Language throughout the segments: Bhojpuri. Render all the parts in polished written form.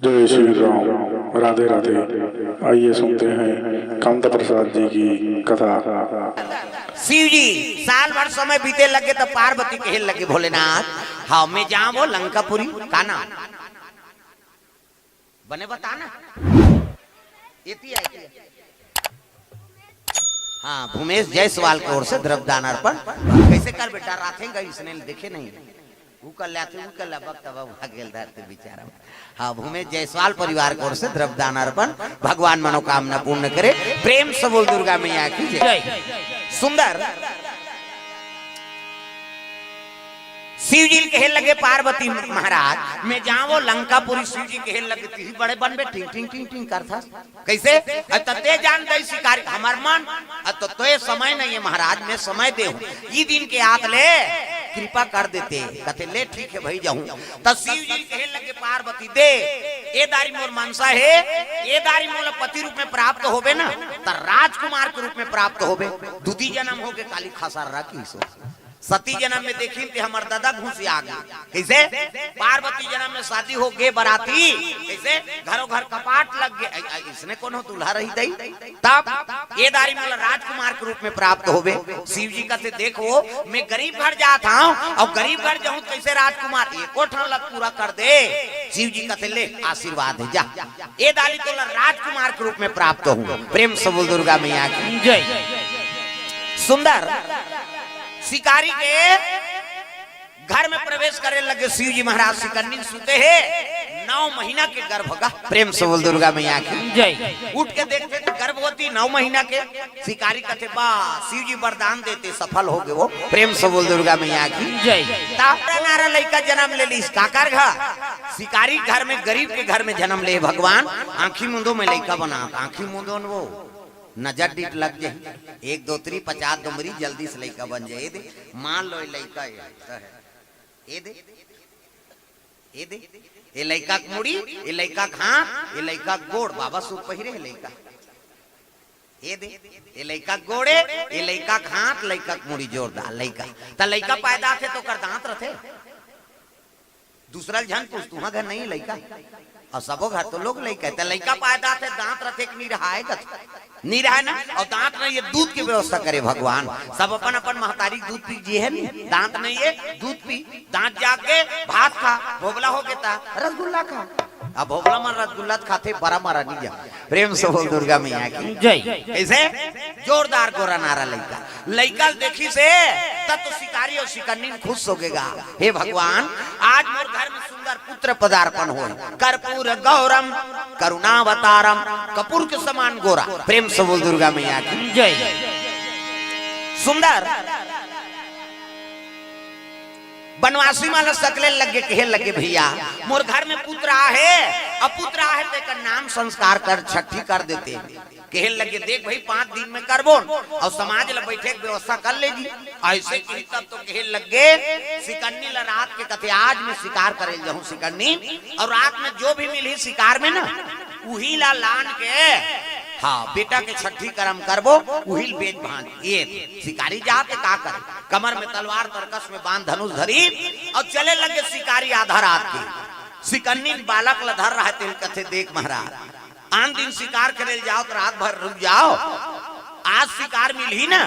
जय श्री राम। राधे राधे। आइए सुनते हैं कामता प्रसाद जी की कथा। शिव जी साल भर समय बीते लगे तो पार्वती कहे लगे भोलेनाथ हाँ मैं जाऊं वो लंकापुरी का नाम बने बताना। हाँ भूमेश जायसवाल की ओर से द्रव्यदान अर्पण कैसे कर बेटा राथेंगे इसने देखे नहीं बेचारा। हाँ भूमेश जायसवाल परिवार की ओर से द्रव्यदान अर्पण भगवान मनोकामना पूर्ण करे। प्रेम से बोल दुर्गा मैया की जय। सुंदर शिव जी कहे लगे पार्वती महाराज मैं जाऊं लंकापुरी। शिव जी कहे लगे ती बड़े बन बे टिंग टिंग टिंग टिंग करता कैसे ते जान दे शिकारी हमार मन तो ये समय नहीं है महाराज मैं समय दे हूं ये दिन के आत ले कृपा कर देते कहते ले ठीक है भाई जाऊं। तो शिव जी कहे लगे पार्वती दे ए दारी मोर मनसा है ए दारी मोर पति रूप में प्राप्त होबे ना तो राजकुमार के रूप में प्राप्त होबे। दूती जन्म होके काली खासार राखी सो सती जन्म में देखी थे हमार दादा घुसी आ गई कैसे पार्वती जन्म में शादी हो गए बराती कैसे घरों घर कपाट लग गए इसने कौन हो दूल्हा रही दई तब ये दारी मतलब राजकुमार के रूप में प्राप्त होवे। शिव जी कहते देखो मैं गरीब घर जाता हूँ और गरीब घर जाऊँ कैसे राजकुमार एको लग पूरा कर दे। शिव जी कहते ले आशीर्वाद है जा ये दारी तो राजकुमार के रूप में प्राप्त हूँ। प्रेम से बोल दुर्गा मैया की जय। सुंदर शिकारी के घर में प्रवेश करे लगे शिव जी महाराज शिकन्नी सुते हैं 9 महीना के गर्भ का। प्रेम से बोल दुर्गा मैया की जय। उठ के देखते थे गर्भवती 9 महीना के शिकारी कहते बा शिव जी वरदान देते सफल हो गए वो। प्रेम से बोल दुर्गा मैया की जय। नारा लड़का जन्म ले ली काकर घर शिकारी घर में गरीब के घर में जन्म ले भगवान आंखी मुंदो में लड़का बना आंखी मुंदो वो नजर डीट लग जाए 1 2 3 50 डुमरी जल्दी से लड़का बन जाए दे मान लो लड़का ये दे ये लड़का मुड़ी ये लड़का हाथ ये लड़का गोड़ बाबा सूट पहिरे लड़का ये दे ये लड़का गोड़े ये लड़का हाथ लड़का मुड़ी जोरदार लड़का तो लड़का पैदा थे तो कर दांत रथे दूसरा जन कुछ तुहा घर नहीं लड़का और सबो घर तो लोग लड़का लड़का पैदा थे दांत रथे नहीं रहा ना और दांत नहीं है दूध की व्यवस्था करे भगवान सब अपन अपन महतारी दूध पी जी है नहीं दांत नहीं है दूध पी दांत जाके भात खा भोगला हो गया रसगुल्ला खा अब भोगला मन रसगुल्ला खाते बड़ा मारा नहीं जा। प्रेम से बोल दुर्गा मैया की जय। कैसे जोरदार गोरा नारा लड़का लड़का देखी से तब तो शिकारी और शिकन्नी खुश हो गएगा। हे भगवान आज मोर घर में सुंदर पुत्र पदार्पण हो कर्पूर गौरम करुणावतारम कपूर के समान गोरा। प्रेम से बोल दुर्गा मैया की जय। सुंदर बनवासी माला सकले लगे कहे लगे भैया मोर घर में पुत्र आहे अपुत्र आहे ते नाम संस्कार कर छठी कर देते कहे लगे देख भाई 5 दिन में करबो और समाज ला बैठे की व्यवस्था कर लेगी ऐसे की तब तो कहे लगे शिकन्नी ला रात के कथे आज मैं शिकार करे जाऊं शिकन्नी और रात में जो भी मिली शिकार में ना उही ला लान के हाँ बेटा के छठी कर्म करबो उहिल बेच भान ये शिकारी जाते का करे कमर में तलवार तरकस में बांध धनुष धरी और चले लगे शिकारी आधा रात के शिकन्नी बालक ला धर रहा तिल कथे देख महाराज आन दिन शिकार करे जाओ तो रात भर रुक जाओ आज शिकार मिली ना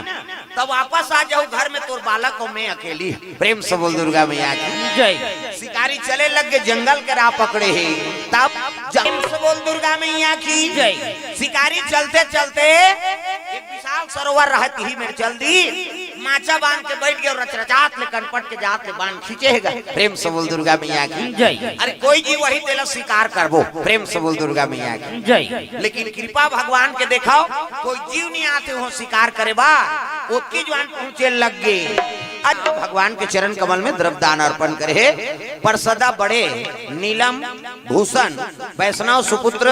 तब वापस आ जाओ घर में तोर बालक को मैं अकेली। प्रेम से बोल दुर्गा मैया की जय। शिकारी चले लग गए जंगल के राह पकड़े है तब प्रेम से बोल दुर्गा मैया की जय। शिकारी चलते चलते एक विशाल सरोवर रहती ही मेरे चल दी माचा बांध के बैठ गए और रचरचात ले कनपट के जात ले बांध खींचेगा। प्रेम से बोल दुर्गा मैया की जय। अरे कोई जी वही तेला शिकार करबो। प्रेम से बोल दुर्गा मैया की जय। लेकिन कृपा भगवान के देखाओ कोई जीव नहीं आते हो शिकार करे बा उसकी जवान पहुंचे लग गए। आज भगवान के चरण कमल में द्रव्यदान अर्पण करे पर सदा बड़े नीलम भूषण वैष्णव सुपुत्र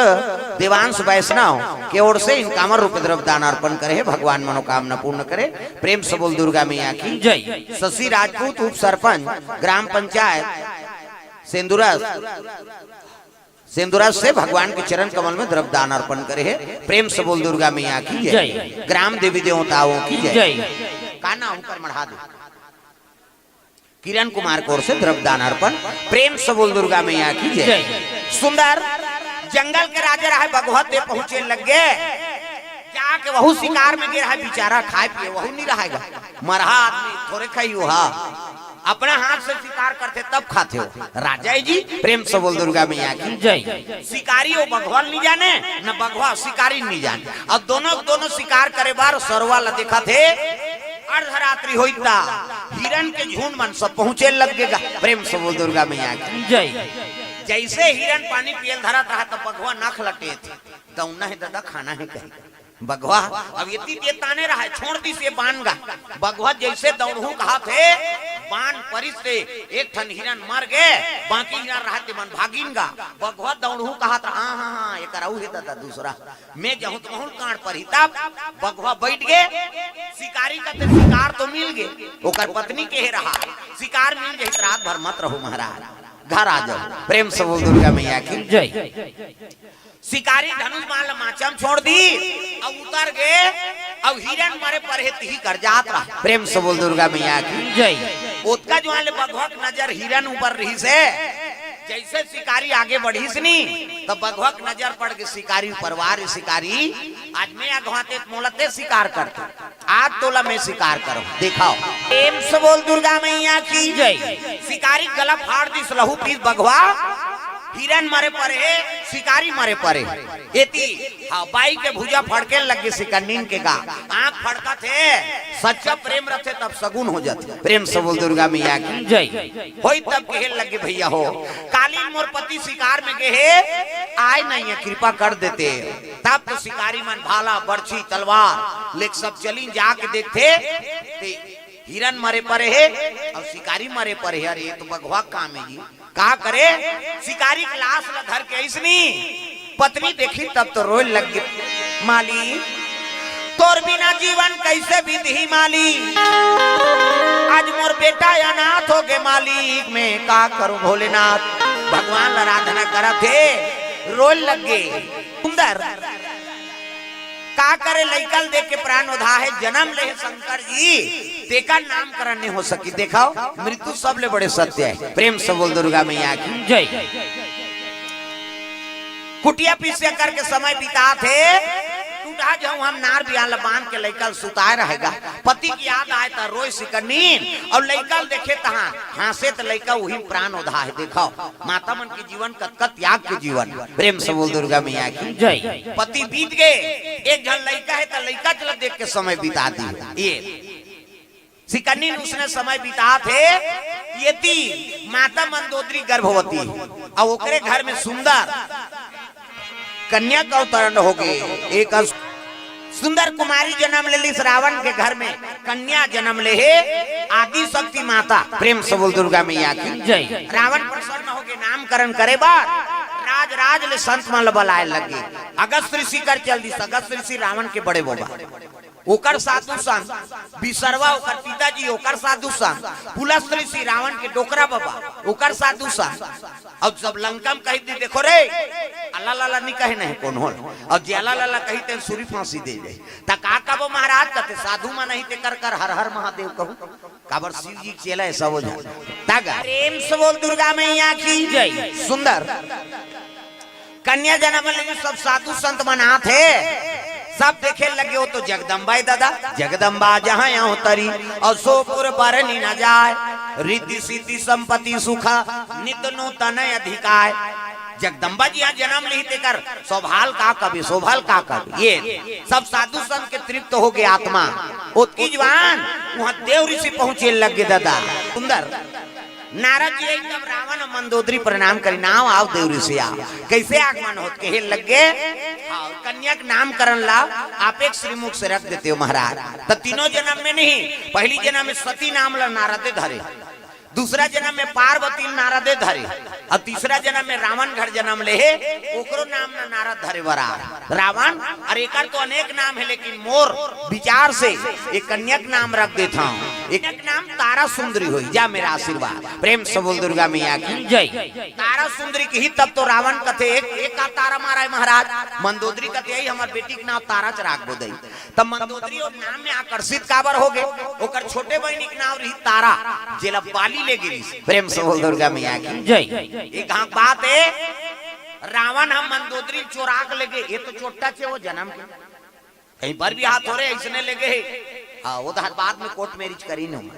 देवांश वैष्णव के ओर से इन कामर रूप द्रव्यदान अर्पण करे भगवान मनोकामना पूर्ण करे। प्रेम से बोल दुर्गा मैया की जय। शशि राजपूत उप सरपंच ग्राम पंचायत सिंदूरस से भगवान के चरण कमल में द्रव्यदान अर्पण करे है। प्रेम से बोल दुर्गा मैया की जय। ग्राम देवी देवताओं की जय। काना होकर मढ़ा दे किरण कुमार कोर से द्रव्यदान अर्पण। प्रेम से बोल दुर्गा मैया की जय। सुंदर जंगल के राजा रहे भगवत दे पहुंचे लग गए जाके वहू शिकार में गिरा है बेचारा खाए पिए वहू नहीं रहेगा मरहा आदमी थोड़े खाई हुआ अपना हाथ से शिकार करते तब खाते हो राजा जी प्रेम से बोल दुर्गा मैया की जय। शिकारी वो भगवान नहीं जाने न भगवान शिकारी नहीं जाने अब दोनों शिकार करे बार सरवा ला देखा थे अर्धरात्रि होता हिरन के झुंड मन सब पहुंचे लगेगा प्रेम से बोल दुर्गा मैया की जय। जैसे हिरन पानी पियल धरा था तो भगवान नाक लटे थे दौना है दादा खाना है कहीं बगवा अब ये ताने रहा है छोड़ दी से बान गा बगवा जैसे दौड़ू कहा थे बान परिस से एक ठन हिरन मर गए बाकी हिरन रहते मन भागिन गा बगवा दौड़ू कहा था हाँ ये कराऊ है दादा दूसरा मैं जहूं तो महूल कांड पर ही तब बगवा बैठ गए शिकारी का तो शिकार तो मिल गए ओकर पत्नी के रहा शिकार मिल गए रात भर मत रहो महाराज घर आ जाओ प्रेम से बोल दुर्गा मैया की जय। शिकारी धनुष माल माचम छोड़ दी अब उतर गए अब हिरन मारे पर ही कर जात रहा प्रेम से बोल दुर्गा मैया की जय। उसका जो भगवत नजर हिरन ऊपर रही से जैसे शिकारी आगे बढ़ी सनी तो भगवत नजर पड़ गई शिकारी परिवार शिकारी आज मैं अगवाते मोलते शिकार करते आज तोला मैं शिकार करूं दिखाओ प्रेम से बोल दुर्गा मैया की जय। शिकारी गला फाड़ दी लहू पीस भगवा हिरन मारे परे शिकारी मारे परे एती हाँ बाई के भुजा फड़के लग गए शिकंडीन के गा आंख फड़का थे सच्चा प्रेम रखे तब सगुन हो जाते प्रेम से बोल दुर्गा मैया की जय। होई तब कहे लगे भैया हो कालीन मोर पति शिकार में गए आए नहीं है कृपा कर देते तब तो शिकारी मन भाला बर्छी तलवार लेक सब चली जाके देखते हिरन मरे परे है और शिकारी मरे परे है अरे तो भगवा काम है जी का करे शिकारी की लाश ला धर के ऐसनी पत्नी देखी तब तो रोए लग गई माली तोर बिना जीवन कैसे बीती माली आज मोर बेटा अनाथ हो गए मालिक मैं का करूं भोलेनाथ भगवान आराधना करा थे रोए लग गए सुंदर का करे लइकल देख के प्राण उधा है जन्म ले शंकर जी तेका नामकरण नहीं हो सकी देखाओ मृत्यु सबले बड़े सत्य है प्रेम से बोल दुर्गा मैया की जय। कुटिया पीछे करके समय बिता थे टूटा जाऊं हम नार बियाल बांध के लइकल सुताए रहेगा पति की याद आए तो रोए सिकनीन और लइकल देखे तहां हासे तो लइका वही प्राण उधा है देखाओ माता मन के जीवन कत त्याग के जीवन प्रेम से बोल दुर्गा मैया की जय। पति बीत गए एक जन लइका है तो लइका चल देख के समय बिता दी ये सिकनीन उसने समय बिता थे ये थी माता मंदोदरी गर्भवती और ओकरे घर में सुंदर कन्या का अवतरण हो गए एक सुंदर कुमारी जन्म ले ली रावण के घर में कन्या जन्म ले है आदि शक्ति माता प्रेम से बोल दुर्गा मैया की जय। रावण प्रसन्न हो गए नामकरण करे बार राज राज ले संत मन बुलाए लगे अगस्त ऋषि कर चल दी अगस्त ऋषि रावण के बड़े बाबा ओकर साधु संत बिसरवा ओकर पिताजी ओकर साधु संत पुलस ऋषि रावण के डोकरा बाबा ओकर साधु संत और जब लंका में कही दी देखो रे अल्लाह लाला नहीं कहे नहीं कौन हो और जला लाला कही ते सूरी फांसी दे जाए ता का कबो महाराज कहते साधु मा नहीं ते कर कर हर हर महादेव कहूं काबर शिव जी चेला ऐसा हो जाए तागा प्रेम से बोल दुर्गा मैया की जय। सुंदर कन्या जन्म ले सब साधु संत मना थे सब देखे लगे हो तो जगदम्बा दादा जगदम्बा जहाँ यहाँ तरी और सोपुर बरनी न जाए रिद्धि सिद्धि संपत्ति सुखा नित्य नूतन अधिकार जगदम्बा जी यहाँ जन्म लेते कर सौभाल का कभी सौभाल का कभी ये सब साधु संत के तृप्त हो गए आत्मा उसकी जवान वहाँ देव ऋषि पहुंचे लगे दादा सुंदर नारद जी एकदम रावण मंदोदरी प्रणाम करी नाम आओ देव ऋषि आओ कैसे आगमन होत के लगे और कन्या के नामकरण ला आप एक श्रीमुख से रख देते हो महाराज तो तीनों जन्म में नहीं पहली जन्म में सती नाम ला नारदे धरे दूसरा जन्म में पार्वती नारदे धरे और तीसरा जन्म में रावण घर जन्म ले ओकरो नाम ना नारद धरे बरा रावण और एक तो अनेक नाम है लेकिन मोर विचार से एक कन्यक नाम रख देता हूँ एक नाम तारा सुंदरी हुई जा मेरा आशीर्वाद प्रेम से बोल दुर्गा मैया की जय। तारा सुंदरी की ही तब तो रावण कथे एक का तारा मारा है महाराज मंदोदरी कथे यही हमारे बेटी के नाम तारा चराग बोदई तब मंदोदरी और नाम में आकर्षित काबर हो गए ओकर छोटे बहनी के नाम रही तारा जेला बाली ले गिरी प्रेम से बोल दुर्गा मैया की जय। एक बात है रावण हम मंदोदरी चोरा के लेगे, ये तो छोटा छे वो जन्म के कहीं पर भी हाथ हो रहे इसने लेगे। हाँ वो तो बाद में कोर्ट मैरिज करी न।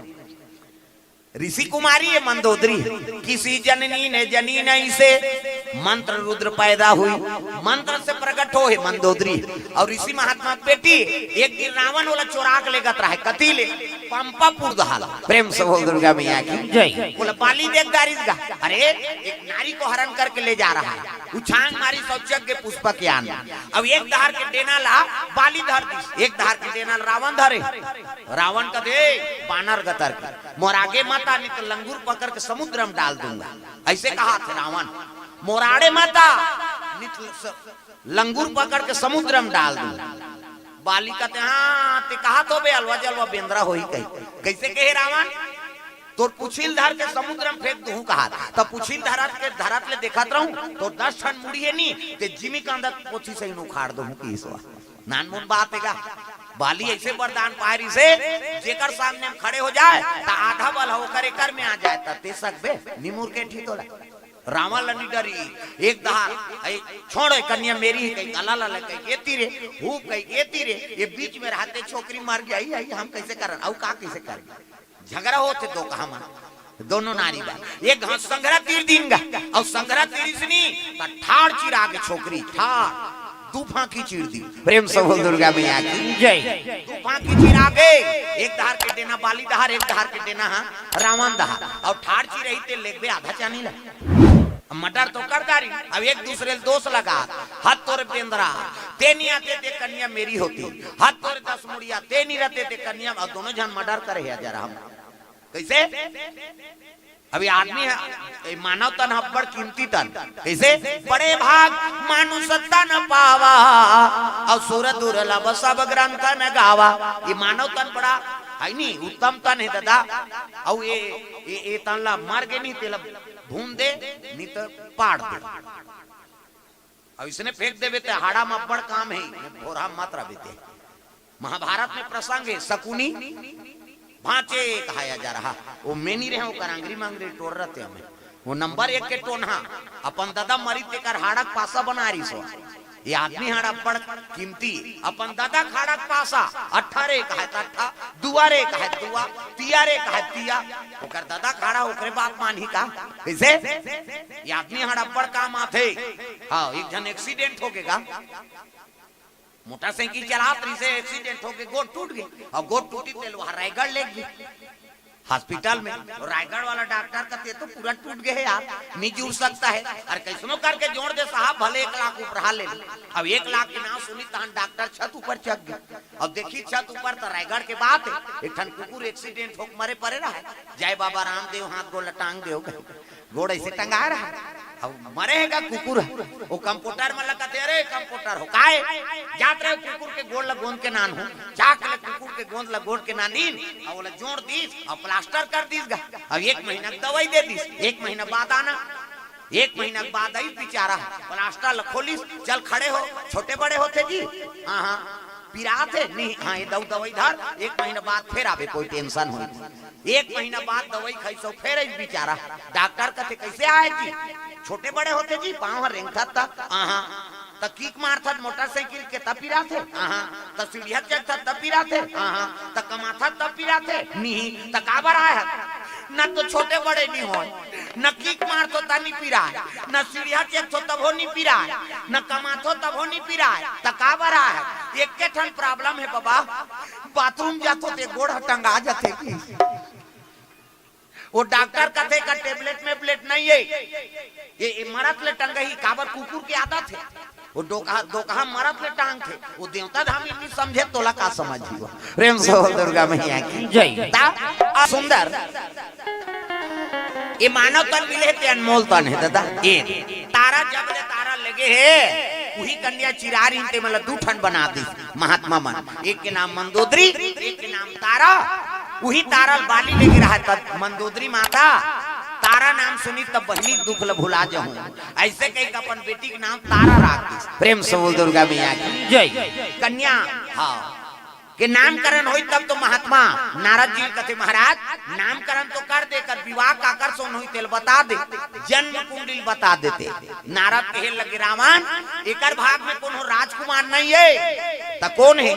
ऋषि कुमारी है मंदोदरी, किसी जननी ने जनी नहीं से मंत्र रुद्र पैदा हुई, मंत्र से प्रकट हो है मंदोदरी। और ऋषि महात्मा बेटी एक दिन रावण वाला चोरा के लेगत रहा है कतीले पंपापुर दहाला। प्रेम से बोल दुर्गा मैया की जय। बोला बाली देख दारिस गा, अरे एक नारी को हरण करके ले जा रहा है, उछांग मारी सौचक के पुष्प के आन। अब एक धार के डेना ला बाली धर दी, एक धार के डेना रावण धरे। रावण का दे बानर गतर के मोर आगे माता नहीं तो लंगूर पकड़ के समुद्र में डाल दूंगा, ऐसे कहा था रावण। मोराड़े माता लंगूर पकड़ के समुद्र में डाल दूंगा। बाली कहते हाँ ते कहा तो बे अलवा जलवा बेंद्रा हो ही कही। कैसे कहे रावण? तो पुछिल धर के समुद्र में फेंक दूं कहा, तब पुछिल धरत ले देखत रहूं तो 10 क्षण मुड़ी है नहीं ते जिमी का अंदर पोथी से उखाड़ दूं की इसवा नानमुन बात है। बाली ऐसे वरदान पायरी से जेकर सामने हम खड़े हो जाए ता आधा बल होकर एकर में आ जाए ता ते सकबे निमुर के ठीक होला। रावण लनी डरी एक दहार छोड़ कन्या मेरी है कहीं अला ला कहीं ये तीरे हूँ कहीं ये तीरे, ये बीच में रहते छोकरी मार गई आई हम कैसे करन औ का कैसे करें। झगड़ा होते दो कहा मन दोनों नारी बा एक घास संघरा तीर दिन गा और संघरा तीर सनी ता ठाड़ चिरा के छोकरी ठाड़ तूफान की चीर दी। प्रेम से बोल दुर्गा मैया की जय। तूफान की चीर आ गए, एक धार के देना बाली दहार, एक धार के देना रावण दहार और ठाड़ चीर रही थे लेग आधा चानी ला मटर तो कर दारी। अब एक दूसरे दोष लगा, हाथ तोरे पेंद्रा ते नहीं आते थे कन्या मेरी होती, हाथ तोरे 10 मुड़िया ते नहीं रहते थे कन्या, और दोनों जन मर्डर करे है जरा हम कैसे। अभी आदमी है मानव तन हब्बड़ कीमती तन कैसे बड़े भाग मानुष तन पावा और सूर दुर्लभ सब ग्रंथ न गावा। ये मानव तन बड़ा है नहीं उत्तम तन है दादा। और ये तन ला मार के नहीं तेला भून दे नहीं तो पाड़ दे। अब इसने फेंक देवे ते हाड़ा में बड़ काम है भोरा मात्रा बीते। महाभारत में प्रसंग है शकुनी भांचे कहाया जा रहा, वो मैं नहीं रहे करांगरी मांगरी टोर रहते हमें वो नंबर 1 के टोनहा अपन दादा मरी ते कर हाड़क पासा बना रही सो। ये आदमी हाड़ा बड़ कीमती अपन दादा खाड़क पासा 18 कहे अट्ठा दुआरे कहे दुआ तियारे कहे तिया ओकर दादा खाड़ा ओकरे बाप मानही का कैसे। ये आदमी हाड़ा बड़ काम आथे। हाँ एक जन एक्सीडेंट हो गएगा, मोटरसाइकिल चलात रही से एक्सीडेंट होके गोड़ टूट गई और गोड़ टूटी तेल वहां रायगढ़ ले गई हॉस्पिटल में। और रायगढ़ वाला डॉक्टर कहते तो पूरा टूट गए यार नहीं जुड़ सकता है। अरे कैसनो करके जोड़ दे साहब भले 1 लाख ऊपर ले। अब 1 लाख के नाम सुनी तहन डॉक्टर छत ऊपर चढ़ गए। अब देखी छत ऊपर तो रायगढ़ के बात है एक ठन कुकुर एक्सीडेंट होके मरे पड़े रहा है। जय बाबा रामदेव हाथ गोड़ टांग दे गोड़ ऐसे टंगा रहा अब मरेगा कुकुर। वो कंप्यूटर में लगाते अरे कंप्यूटर हो काए जात रहे कुकुर के गोड़ ला गोंद के नान हो चाक ले कुकुर के गोंद ला गोड़ के नानीन और बोला जोड़ दीस और प्लास्टर कर दीस गा। अब 1 महीना दवाई दे दीस, 1 महीना बाद आना, 1 महीना बाद आई बेचारा प्लास्टर खोलिस चल खड़े हो छोटे बड़े होते जी। हाँ हाँ पिरा थे नहीं हाँ ये दवाई धर 1 महीना बाद फिर आवे कोई टेंशन हुई। 1 महीना बाद दवाई खाई सो फिर बेचारा डॉक्टर कहते कैसे आए जी छोटे बड़े होते जी पाँव रेंगता था त किक मारता मोटरसाइकिल के तब पिरा थे त सीढ़िया चढ़ता तब पिरा थे त कमाथा तब पिरा थे नहीं त काबर आया न तो छोटे बड़े नहीं हो न किक मारतो ता नहीं पिरा न सीढ़िया चढ़तो तब हो नहीं पिरा न कमाथो तब हो नहीं पिरा त काबर आया। एक के ठन प्रॉब्लम है बाबा बाथरूम जातो ते गोड़ टंगा जाते की वो डॉक्टर कहते का टेबलेट में प्लेट नहीं है ये मरत ले टंगही काबर कुकुर के आदत है। वो दोकहा मरत ले टांग थे वो देवता धाम नहीं समझे तोला का समझियो। प्रेम से दुर्गा मैया की जय। ता सुंदर ये मानव तन मिले ते अनमोल तन है दादा। ये तारा जब ले तारा लगे है वही कन्या चिरारी ते मतलब 2 ठन बना दी महात्मा मन। एक के नाम मंदोदरी एक के नाम तारा। वही तारा बाली लेके रहा तब मंदोदरी माता तारा नाम सुनी तब बहनी दुख ल भुला जाऊं ऐसे कहीं अपन बेटी के नाम तारा रख दी। प्रेम से बोल दुर्गा मैया की जय। कन्या हाँ कि नामकरण होई तब तो महात्मा नारद जी कहते महाराज नामकरण तो कर दे कर विवाह का आकर्षण होई तेल बता दे, जन्म कुंडली बता देते। नारद कहे लगे रावण एकर भाग में कोनो राजकुमार नहीं है, तो कौन है?